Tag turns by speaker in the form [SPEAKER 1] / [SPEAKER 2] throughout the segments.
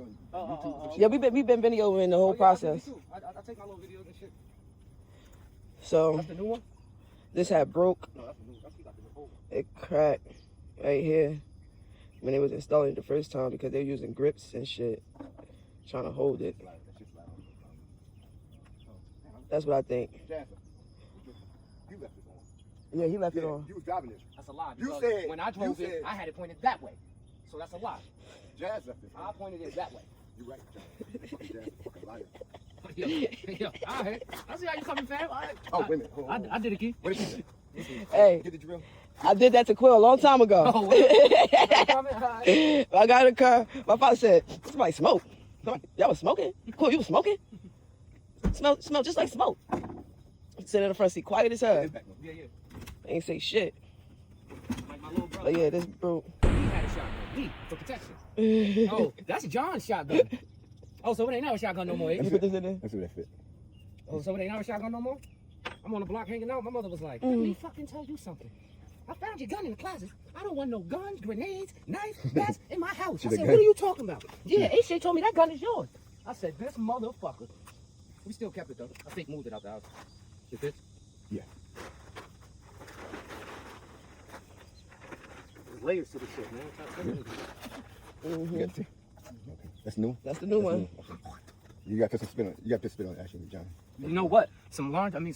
[SPEAKER 1] on YouTube.
[SPEAKER 2] Yeah, we been videoing the whole process.
[SPEAKER 1] I take my little videos and shit.
[SPEAKER 2] So
[SPEAKER 1] That's the new one?
[SPEAKER 2] this had broke.
[SPEAKER 1] No, that's the new one. That's got the whole.
[SPEAKER 2] It cracked right here when they was installing it the first time because they're using grips and shit, trying to hold it. That's what I think.
[SPEAKER 1] Jasper, you left it on.
[SPEAKER 2] Yeah, he left it on.
[SPEAKER 1] You was driving it.
[SPEAKER 3] That's a lie.
[SPEAKER 1] You
[SPEAKER 3] because
[SPEAKER 1] said
[SPEAKER 3] when I drove it, I had it pointed that way. So that's a lie.
[SPEAKER 1] Jazz left it.
[SPEAKER 3] I pointed it that way.
[SPEAKER 1] You're right, Jazz. Fucking Jazz, fucking liar.
[SPEAKER 3] Yo, all right. I see how you coming, fam. All right.
[SPEAKER 1] Oh, wait a minute. Hold on.
[SPEAKER 3] I did it, Key.
[SPEAKER 1] What did she say?
[SPEAKER 2] Hey,
[SPEAKER 1] Get the drill.
[SPEAKER 2] I did that to Quill a long time ago.
[SPEAKER 3] Oh,
[SPEAKER 2] I got in the car. My father said, somebody smoke. Y'all was smoking? Cool, you was smoking? Smell just like smoke. Sitting in the front seat, quiet as hell.
[SPEAKER 3] Yeah.
[SPEAKER 2] Ain't say shit.
[SPEAKER 3] Like my little brother.
[SPEAKER 2] But yeah, this broke.
[SPEAKER 3] He had a shotgun. He, for protection. Oh, that's John's shotgun. Oh, so it ain't our shotgun no more.
[SPEAKER 2] You put this in there?
[SPEAKER 1] Let's see what that fit.
[SPEAKER 3] Oh, so it ain't our shotgun no more? I'm on the block hanging out. My mother was like, let me fucking tell you something. I found your gun in the closet. I don't want no guns, grenades, knives, bats in my house. I said, what are you talking about? Yeah, AJ told me that gun is yours. I said, this motherfucker. We still kept it though. I think moved it out the house. It fits?
[SPEAKER 1] Yeah.
[SPEAKER 3] There's layers to this shit, man.
[SPEAKER 1] You got to see. Okay. That's new?
[SPEAKER 2] That's the new one.
[SPEAKER 1] Okay. You got to put some spin on it. You got to put spin on it, actually, John.
[SPEAKER 3] You know what? Some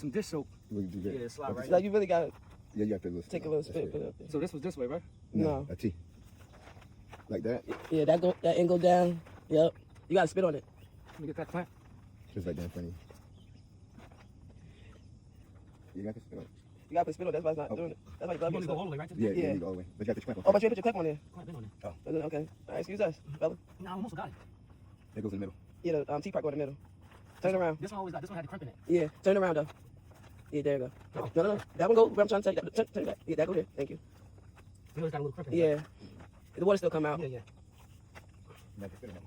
[SPEAKER 3] dish soap.
[SPEAKER 1] We can do that.
[SPEAKER 3] Yeah, slide right.
[SPEAKER 2] Like you really gotta
[SPEAKER 1] Yeah, you got to
[SPEAKER 2] take a little spit, put it up there.
[SPEAKER 3] So this was this way, right?
[SPEAKER 2] No.
[SPEAKER 1] A T. Like that?
[SPEAKER 2] Yeah, that end go down. Yep. You gotta spit on it.
[SPEAKER 3] Let me get that clamp.
[SPEAKER 1] Just like that in front of you. You got to spin on it.
[SPEAKER 2] You gotta put spit on it. That's why it's not doing it. That's why
[SPEAKER 3] You
[SPEAKER 2] you
[SPEAKER 3] want to go all the way, right? To the
[SPEAKER 1] Yeah,
[SPEAKER 2] Yeah.
[SPEAKER 1] you go all the way. But you got the clamp on.
[SPEAKER 2] Oh, but you put your clip on there.
[SPEAKER 3] Clamp in on it.
[SPEAKER 2] Okay. All right, excuse us, fella.
[SPEAKER 3] No, I almost forgot it.
[SPEAKER 1] That goes in the middle.
[SPEAKER 2] Yeah, the T-part go in the middle. Turn around.
[SPEAKER 3] This one always got, this one had the crimp in it.
[SPEAKER 2] Yeah, turn around though. Yeah, there you go. No. That one go where I'm trying to take. Turn that. Yeah, that go there. Thank you.
[SPEAKER 3] You know it's got a little crimp in it.
[SPEAKER 2] Yeah. The water still come out.
[SPEAKER 3] Yeah.
[SPEAKER 1] You got to spin on it.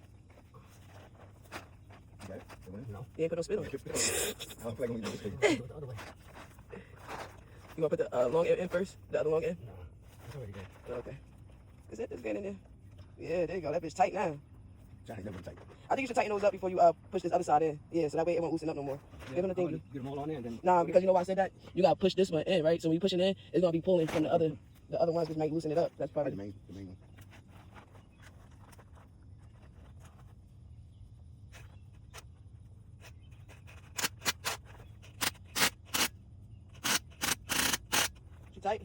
[SPEAKER 1] You got it? The one?
[SPEAKER 3] No.
[SPEAKER 2] Yeah, put no spit on it.
[SPEAKER 1] I don't feel like I'm going to do this.
[SPEAKER 3] Do it the other way.
[SPEAKER 2] You wanna put the long end in first? The other long end?
[SPEAKER 3] No. It's already there.
[SPEAKER 2] Okay. Is that this getting in there? Yeah, there you go. That bitch tight now.
[SPEAKER 1] Johnny, that was tight.
[SPEAKER 2] I think you should tighten those up before you push this other side in. Yeah, so that way it won't loosen up no more. Give him the thingy.
[SPEAKER 3] Get them all on in, then.
[SPEAKER 2] Nah, because you know why I said that? You gotta push this one in, right? So when you push it in, it's gonna be pulling from the other ones, which might loosen it up. That's probably
[SPEAKER 1] The main one.
[SPEAKER 2] too tight.